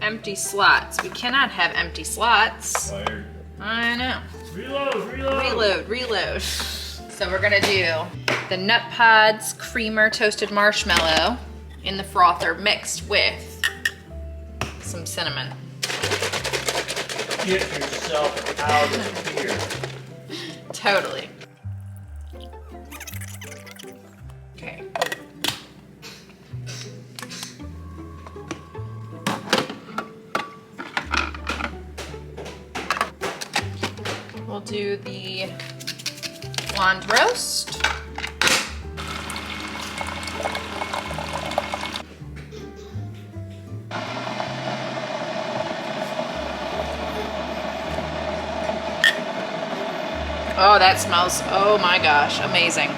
Empty slots. We cannot have empty slots. Fired. I know. Reload. Reload. So we're gonna do the Nut Pods creamer toasted marshmallow in the frother mixed with some cinnamon. Get yourself out of here. Totally. Okay. We'll do the blonde roast. Oh, that smells, oh my gosh, amazing.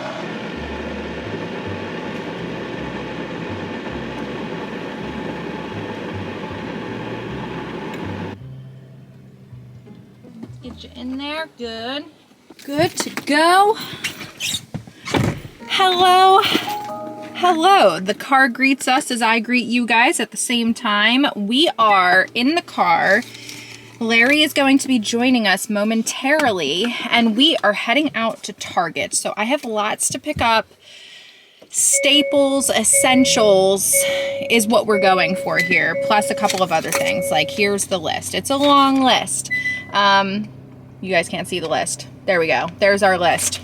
Get you in there, good. Good to go. Hello. Hello. The car greets us as I greet you guys at the same time. We are in the car. Larry is going to be joining us momentarily, and we are heading out to Target. So I have lots to pick up. Staples, essentials is what we're going for here, plus a couple of other things. Like, here's the list. It's a long list. You guys can't see the list. There we go. There's our list.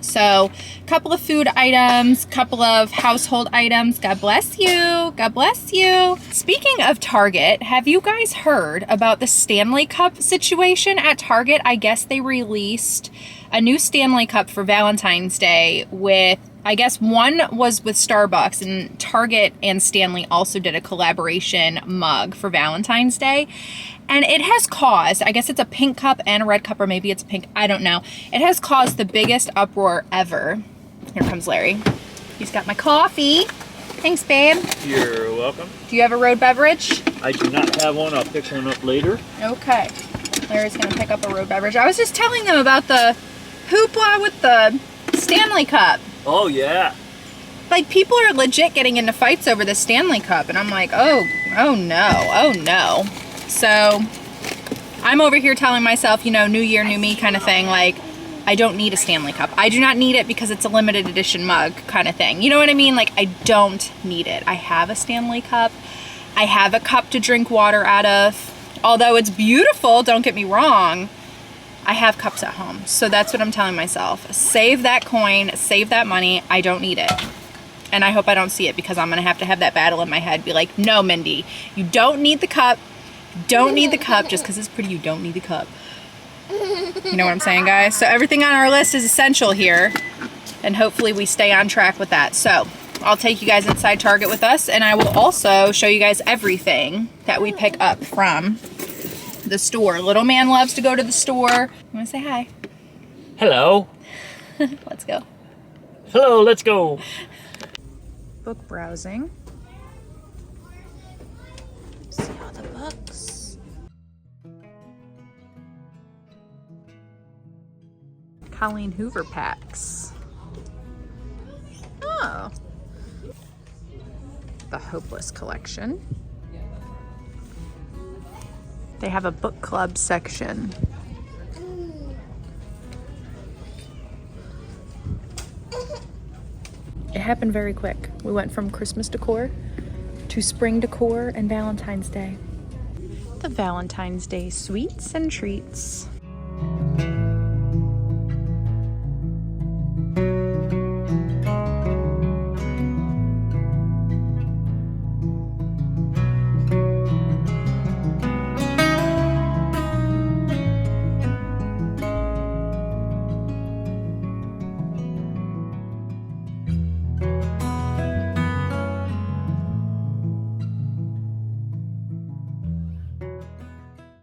So, a couple of food items, couple of household items. God bless you. God bless you. Speaking of Target, have you guys heard about the Stanley Cup situation at Target? I guess they released a new Stanley Cup for Valentine's Day with, I guess one was with Starbucks, and Target and Stanley also did a collaboration mug for Valentine's Day. And it has caused, I guess it's a pink cup and a red cup, or maybe it's pink, I don't know. It has caused the biggest uproar ever. Here comes Larry. He's got my coffee. Thanks, babe. You're welcome. Do you have a road beverage? I do not have one. I'll pick one up later. Okay. Larry's gonna pick up a road beverage. I was just telling them about the hoopla with the Stanley Cup. Oh, yeah. Like, people are legit getting into fights over the Stanley Cup, and I'm like, oh no. So I'm over here telling myself, you know, new year, new me kind of thing. Like, I don't need a Stanley Cup. I do not need it because it's a limited edition mug kind of thing. You know what I mean? Like, I don't need it. I have a Stanley Cup. I have a cup to drink water out of. Although it's beautiful, don't get me wrong, I have cups at home. So that's what I'm telling myself. Save that coin, save that money. I don't need it. And I hope I don't see it, because I'm gonna have to have that battle in my head. Be like, no, Mindy, you don't need the cup. Don't need the cup. Just because it's pretty, you don't need the cup. You know what I'm saying, guys? So everything on our list is essential here, and hopefully we stay on track with that. So I'll take you guys inside Target with us, and I will also show you guys everything that we pick up from the store. Little man loves to go to the store. You want to say hi? Hello. Let's go. Hello, let's go. Book browsing. See all the books. Colleen Hoover packs. Oh. The Hopeless collection. They have a book club section. It happened very quick. We went from Christmas decor to spring decor and Valentine's Day. The Valentine's Day sweets and treats.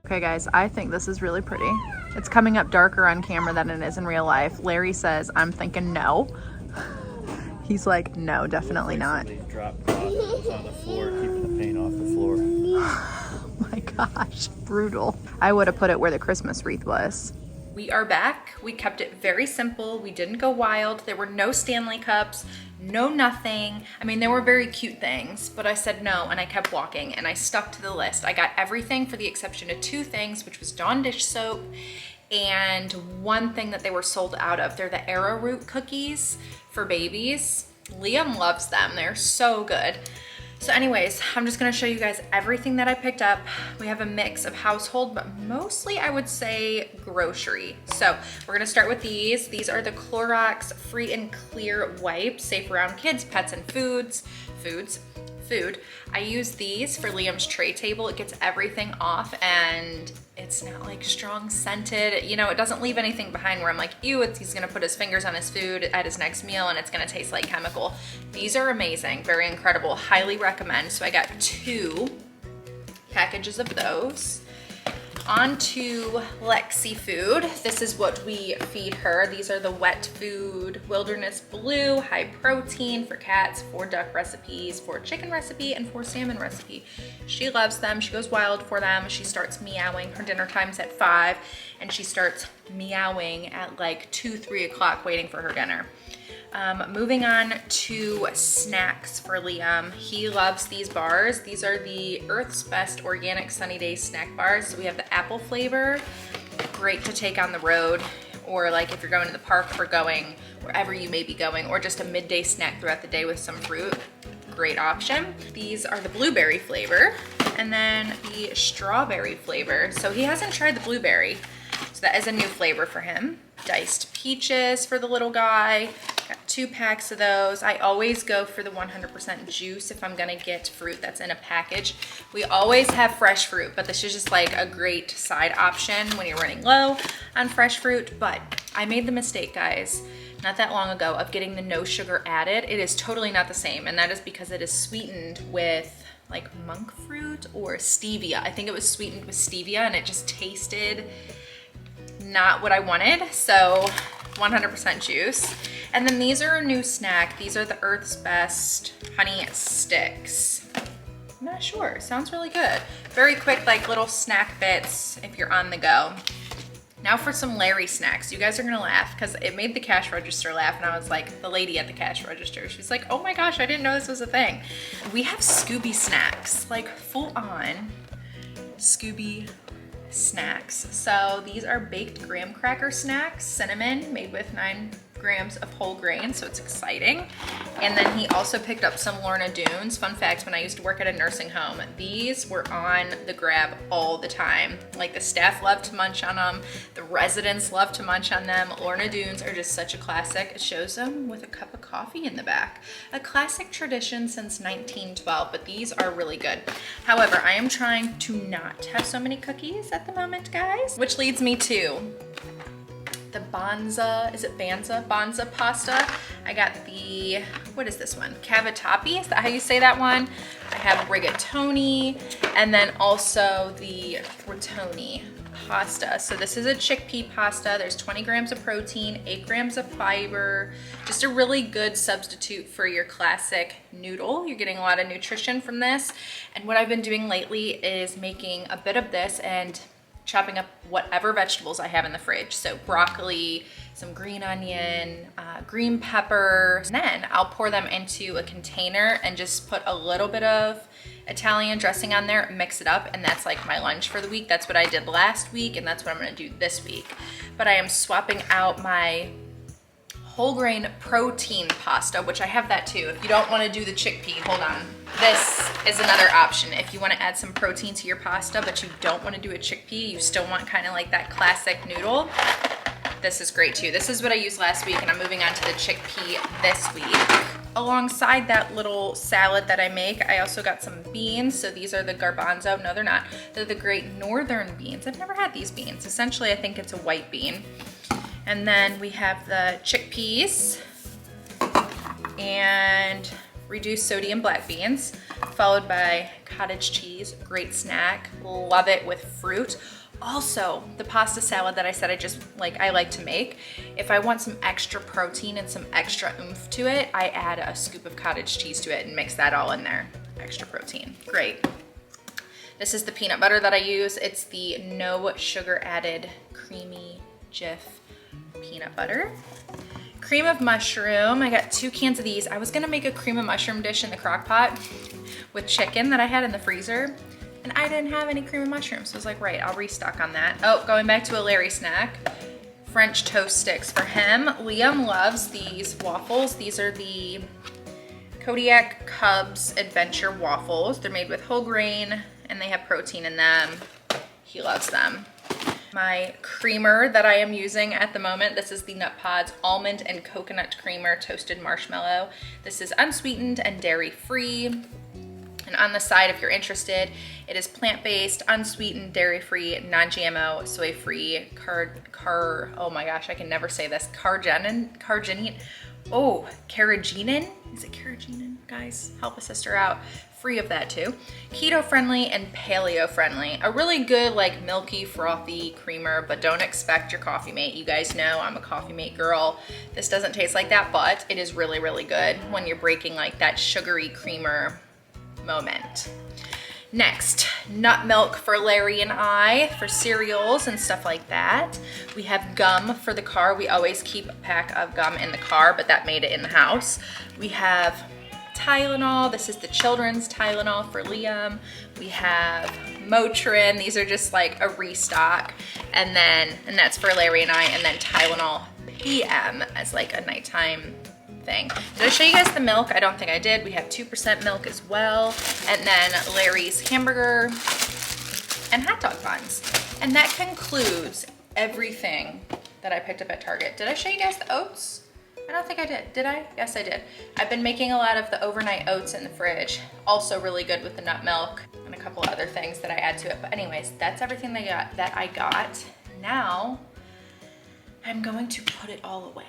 Okay guys, I think this is really pretty. It's coming up darker on camera than it is in real life. Larry says, I'm thinking no. He's like, no, definitely not. Somebody dropped cloth on the floor, keeping the paint off the floor. Oh my gosh, brutal. I would have put it where the Christmas wreath was. We are back. We kept it very simple. We didn't go wild. There were no Stanley cups, no nothing. I mean, there were very cute things, but I said no and I kept walking and I stuck to the list. I got everything for the exception of 2 things, which was Dawn dish soap and one thing that they were sold out of. They're the arrowroot cookies for babies. Liam loves them. They're so good. So anyways, I'm just gonna show you guys everything that I picked up. We have a mix of household, but mostly I would say grocery. So we're gonna start with these. These are the Clorox Free and Clear wipes, safe around kids, pets, and food. I use these for Liam's tray table. It gets everything off and it's not like strong scented. You know, it doesn't leave anything behind where I'm like, ew, he's gonna put his fingers on his food at his next meal and it's gonna taste like chemical. These are amazing, very incredible, highly recommend. So I got 2 packages of those. On to Lexi food. This is what we feed her. These are the wet food, Wilderness Blue, high protein for cats, 4 duck recipes, 4 chicken recipe, and 4 salmon recipe. She loves them. She goes wild for them. She starts meowing. Her dinner time's at 5, and she starts meowing at like 2, 3 o'clock waiting for her dinner. Moving on to snacks for Liam. He loves these bars. These are the Earth's Best Organic Sunny Day snack bars. So we have the apple flavor, great to take on the road, or like if you're going to the park or going wherever you may be going, or just a midday snack throughout the day with some fruit. Great option. These are the blueberry flavor, and then the strawberry flavor. So he hasn't tried the blueberry, so that is a new flavor for him. Diced peaches for the little guy. Got 2 packs of those. I always go for the 100% juice if I'm gonna get fruit that's in a package. We always have fresh fruit, but this is just like a great side option when you're running low on fresh fruit. But I made the mistake, guys, not that long ago, of getting the no sugar added. It is totally not the same, and that is because it is sweetened with like monk fruit or stevia. I think it was sweetened with stevia and it just tasted not what I wanted. So 100% juice. And then these are a new snack. These are the Earth's Best honey sticks. I'm not sure, sounds really good. Very quick, like little snack bits if you're on the go. Now for some Larry snacks. You guys are gonna laugh because it made the cash register laugh, and I was like, the lady at the cash register, she's like, oh my gosh, I didn't know this was a thing. We have Scooby snacks, like full on Scooby snacks. So these are baked graham cracker snacks, cinnamon, made with 9 grams of whole grain, so it's exciting. And then he also picked up some Lorna Doones. Fun fact, when I used to work at a nursing home, these were on the grab all the time. Like the staff loved to munch on them, the residents loved to munch on them. Lorna Doones are just such a classic. It shows them with a cup of coffee in the back. A classic tradition since 1912, but these are really good. However, I am trying to not have so many cookies at the moment, guys, which leads me to the Banza, is it Banza? Banza pasta. I got the, what is this one? Cavatappi, is that how you say that one? I have rigatoni, and then also the rigatoni pasta. So this is a chickpea pasta. There's 20 grams of protein, 8 grams of fiber, just a really good substitute for your classic noodle. You're getting a lot of nutrition from this. And what I've been doing lately is making a bit of this and chopping up whatever vegetables I have in the fridge. So broccoli, some green onion, green pepper. And then I'll pour them into a container and just put a little bit of Italian dressing on there, mix it up, and that's like my lunch for the week. That's what I did last week, and that's what I'm gonna do this week. But I am swapping out my whole grain protein pasta, which I have that too. If you don't wanna do the chickpea, hold on. This is another option. If you wanna add some protein to your pasta, but you don't wanna do a chickpea, you still want kind of like that classic noodle, this is great too. This is what I used last week, and I'm moving on to the chickpea this week. Alongside that little salad that I make, I also got some beans. So these are the garbanzo. No, they're not. They're the Great Northern beans. I've never had these beans. Essentially, I think it's a white bean. And then we have the chickpeas and reduced sodium black beans, followed by cottage cheese. Great snack. Love it with fruit. Also, the pasta salad that I said I like to make, if I want some extra protein and some extra oomph to it, I add a scoop of cottage cheese to it and mix that all in there. Extra protein, great. This is the peanut butter that I use. It's the no sugar added creamy Jif peanut butter. Cream of mushroom, I got 2 cans of these. I was gonna make a cream of mushroom dish in the crock pot with chicken that I had in the freezer, and I didn't have any cream of mushroom, so I was like, right, I'll restock on that. Oh, going back to a Larry snack, French toast sticks for him. Liam loves these waffles. These are the Kodiak Cubs Adventure waffles. They're made with whole grain and they have protein in them. He loves them. My creamer that I am using at the moment, this is the Nut Pods Almond and Coconut Creamer Toasted Marshmallow. This is unsweetened and dairy-free. And on the side, if you're interested, it is plant-based, unsweetened, dairy-free, non-GMO, soy-free, oh my gosh, I can never say this, carrageenan, is it carrageenan? Guys, help a sister out. Free of that too. Keto friendly and paleo friendly. A really good like milky frothy creamer, but don't expect your coffee mate. You guys know I'm a coffee mate girl. This doesn't taste like that, but it is really, really good when you're breaking like that sugary creamer moment. Next, nut milk for Larry and I for cereals and stuff like that. We have gum for the car. We always keep a pack of gum in the car, but that made it in the house. We have Tylenol. This is the children's Tylenol for Liam. We have Motrin. These are just like a restock. And that's for Larry and I. And then Tylenol PM as like a nighttime thing. Did I show you guys the milk? I don't think I did. We have 2% milk as well. And then Larry's hamburger and hot dog buns. And that concludes everything that I picked up at Target. Did I show you guys the oats? I don't think I did. Did I? Yes, I did. I've been making a lot of the overnight oats in the fridge. Also really good with the nut milk and a couple other things that I add to it. But anyways, that's everything that I got. Now, I'm going to put it all away.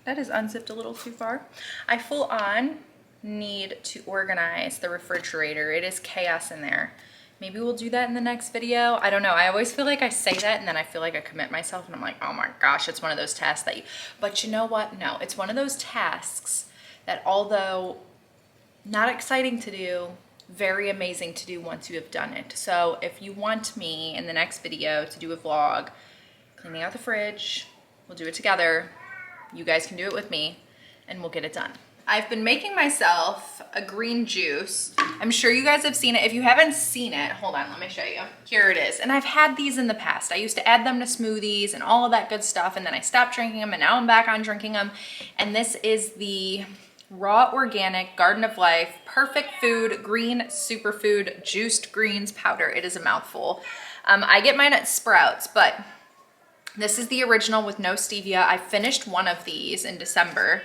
That is unzipped a little too far. I full on need to organize the refrigerator. It is chaos in there. Maybe we'll do that in the next video. I don't know. I always feel like I say that and then I feel like I commit myself and I'm like, oh my gosh, it's one of those tasks but you know what? No, it's one of those tasks that although not exciting to do, very amazing to do once you have done it. So if you want me in the next video to do a vlog, cleaning out the fridge, we'll do it together. You guys can do it with me and we'll get it done. I've been making myself a green juice. I'm sure you guys have seen it. If you haven't seen it, hold on, let me show you. Here it is. And I've had these in the past. I used to add them to smoothies and all of that good stuff. And then I stopped drinking them and now I'm back on drinking them. And this is the Raw Organic Garden of Life Perfect Food Green Superfood Juiced Greens Powder. It is a mouthful. I get mine at Sprouts, but this is the original with no stevia. I finished one of these in December.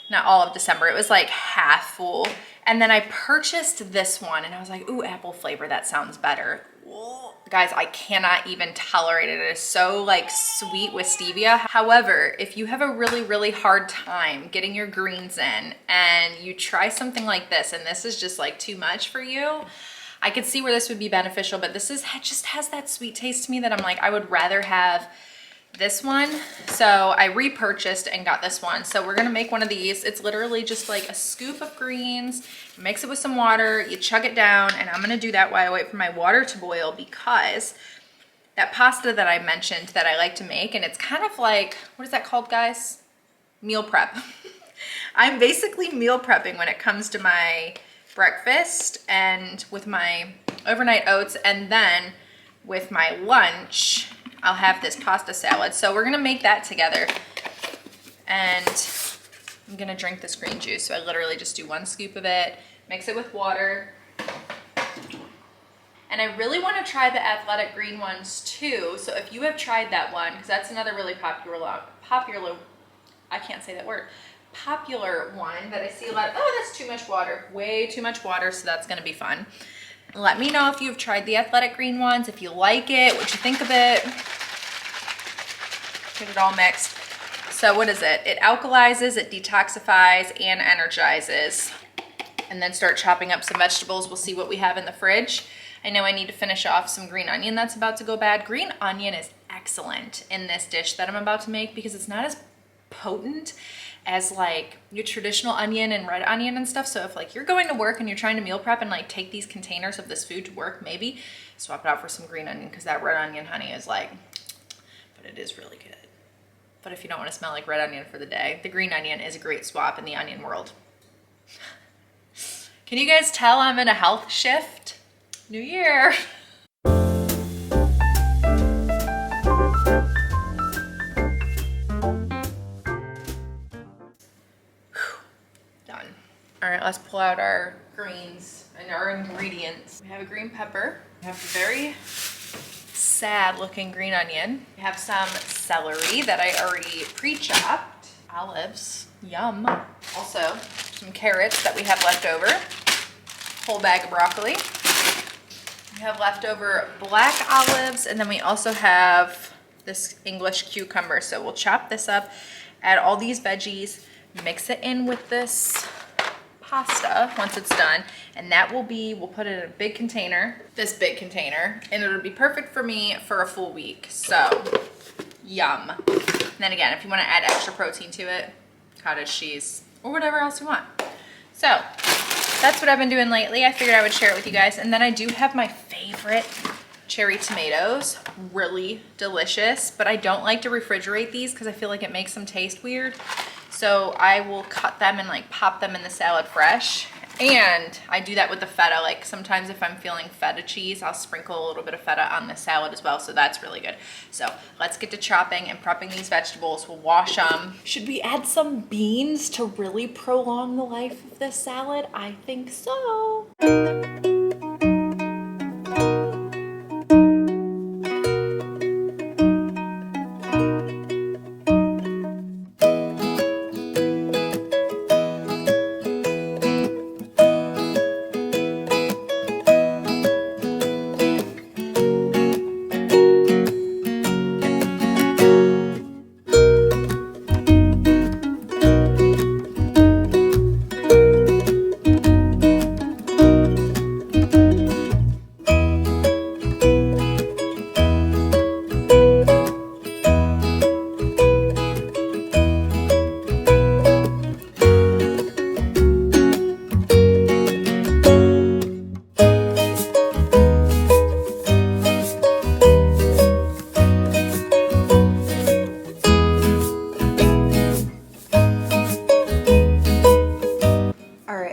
Not all of December. It was like half full. And then I purchased this one and I was like, ooh, apple flavor. That sounds better. Ooh. Guys, I cannot even tolerate it. It is so like sweet with stevia. However, if you have a really, really hard time getting your greens in and you try something like this and this is just like too much for you, I could see where this would be beneficial, but this just has that sweet taste to me that I'm like, I would rather have this one. So I repurchased and got this one. So we're gonna make one of these. It's literally just like a scoop of greens, mix it with some water, you chug it down, and I'm gonna do that while I wait for my water to boil because that pasta that I mentioned that I like to make, and it's kind of like, what is that called, guys? Meal prep. I'm basically meal prepping when it comes to my breakfast and with my overnight oats, and then with my lunch I'll have this pasta salad. So we're gonna make that together and I'm gonna drink this green juice. So I literally just do 1 scoop of it, mix it with water. And I really wanna try the athletic green ones too. So if you have tried that one, because that's another really popular, I can't say that word, popular one that I see a lot of, oh, that's too much water, way too much water, so that's gonna be fun. Let me know if you've tried the athletic green ones, if you like it, what you think of it. Get it all mixed. So what is it? It alkalizes, it detoxifies, and energizes. And then start chopping up some vegetables. We'll see what we have in the fridge. I know I need to finish off some green onion that's about to go bad. Green onion is excellent in this dish that I'm about to make because it's not as potent as like your traditional onion and red onion and stuff. So if like you're going to work and you're trying to meal prep and like take these containers of this food to work, maybe swap it out for some green onion, because that red onion honey is like, but it is really good. But if you don't want to smell like red onion for the day, the green onion is a great swap in the onion world. Can you guys tell I'm in a health shift? New year. Done. All right, let's pull out our greens and our ingredients. We have a green pepper. We have a very sad looking green onion. We have some celery that I already pre-chopped. Olives, yum. Also, some carrots that we have left over. Whole bag of broccoli. We have leftover black olives, and then we also have this English cucumber. So we'll chop this up, add all these veggies, mix it in with this pasta once it's done, and that will be, we'll put it in a big container, this big container, and it'll be perfect for me for a full week. So yum. And then again, if you want to add extra protein to it, cottage cheese or whatever else you want. So that's what I've been doing lately. I figured I would share it with you guys. And then I do have my favorite cherry tomatoes, really delicious, but I don't like to refrigerate these because I feel like it makes them taste weird. So I will cut them and like pop them in the salad fresh. And I do that with the feta. Like sometimes if I'm feeling feta cheese, I'll sprinkle a little bit of feta on the salad as well. So that's really good. So let's get to chopping and prepping these vegetables. We'll wash them. Should we add some beans to really prolong the life of this salad? I think so.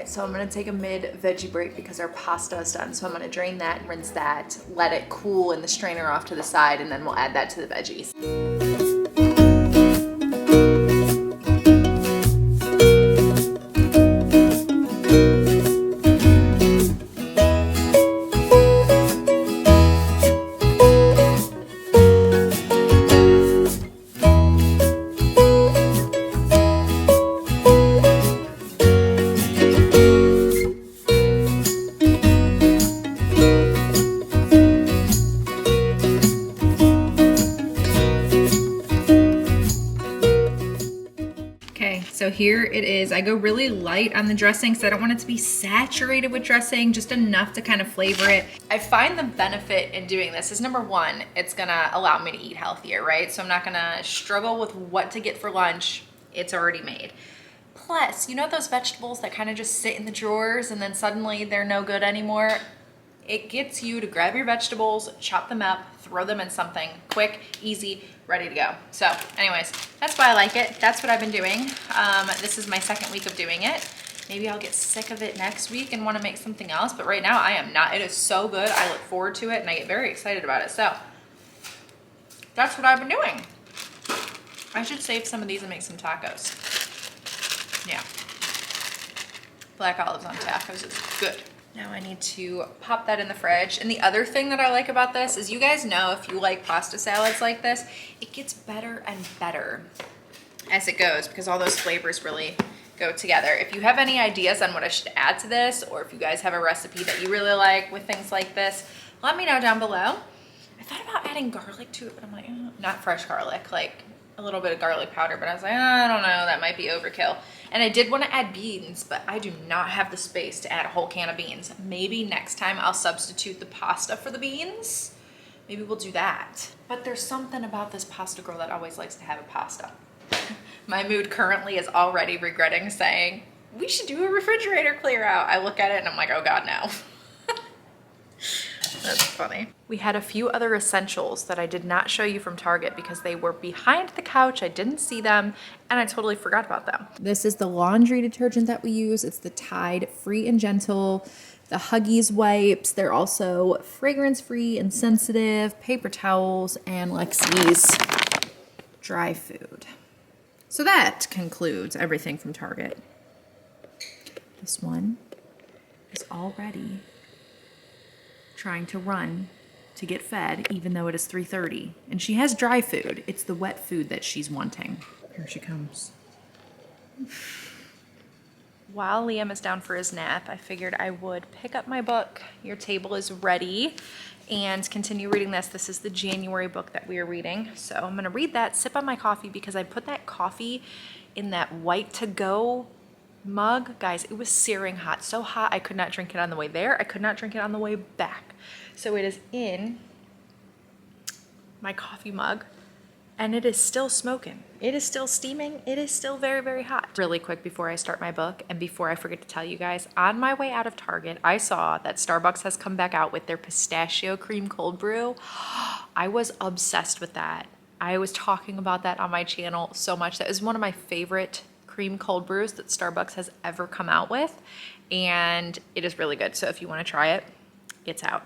So I'm gonna take a mid veggie break because our pasta is done. So I'm gonna drain that, rinse that, let it cool in the strainer off to the side, and then we'll add that to the veggies. So here it is. I go really light on the dressing because I don't want it to be saturated with dressing, just enough to kind of flavor it. I find the benefit in doing this is, number one, it's gonna allow me to eat healthier, right? So I'm not gonna struggle with what to get for lunch. It's already made. Plus, you know those vegetables that kind of just sit in the drawers and then suddenly they're no good anymore? It gets you to grab your vegetables, chop them up, throw them in something quick, easy, ready to go. So anyways, that's why I like it. That's what I've been doing. This is my second week of doing it. Maybe I'll get sick of it next week and want to make something else, but right now I am not. It is so good. I look forward to it and I get very excited about it. So that's what I've been doing. I should save some of these and make some tacos. Yeah. Black olives on tacos is good. Now I need to pop that in the fridge. And the other thing that I like about this is, you guys know, if you like pasta salads like this, it gets better and better as it goes because all those flavors really go together. If you have any ideas on what I should add to this, or if you guys have a recipe that you really like with things like this, let me know down below. I thought about adding garlic to it, but I'm like, not fresh garlic, like a little bit of garlic powder, but I was like, I don't know, that might be overkill. And I did want to add beans, but I do not have the space to add a whole can of beans. Maybe next time I'll substitute the pasta for the beans. Maybe we'll do that. But there's something about this pasta girl that always likes to have a pasta. My mood currently is already regretting saying, we should do a refrigerator clear out. I look at it and I'm like, oh God, no. That's funny. We had a few other essentials that I did not show you from Target because they were behind the couch. I didn't see them and I totally forgot about them. This is the laundry detergent that we use. It's the Tide Free and Gentle, the Huggies wipes. They're also fragrance-free and sensitive, paper towels, and Lexi's dry food. So that concludes everything from Target. This one is already trying to run to get fed, even though it is 3:30. And she has dry food. It's the wet food that she's wanting. Here she comes. While Liam is down for his nap, I figured I would pick up my book. Your table is ready, and continue reading this. This is the January book that we are reading. So I'm gonna read that, sip on my coffee, because I put that coffee in that white to-go mug. Guys, it was searing hot, so hot I could not drink it on the way there. I could not drink it on the way back. So it is in my coffee mug and it is still smoking. It is still steaming. It is still very, very hot. Really quick before I start my book and before I forget to tell you guys, on my way out of Target, I saw that Starbucks has come back out with their pistachio cream cold brew. I was obsessed with that. I was talking about that on my channel so much. That is one of my favorite cream cold brews that Starbucks has ever come out with, and it is really good. So if you want to try it, it's out.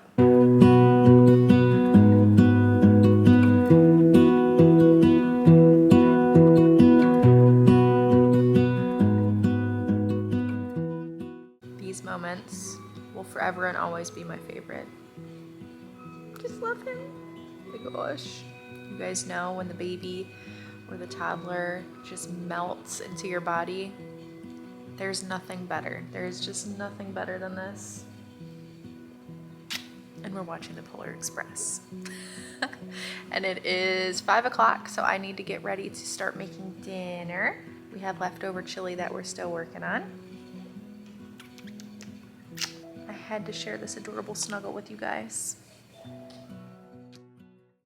These moments will forever and always be my favorite. Just love him. Oh my gosh. You guys know when the baby or the toddler just melts into your body? There's nothing better. There's just nothing better than this. And we're watching the Polar Express. And it is 5 o'clock, so I need to get ready to start making dinner. We have leftover chili that we're still working on. I had to share this adorable snuggle with you guys.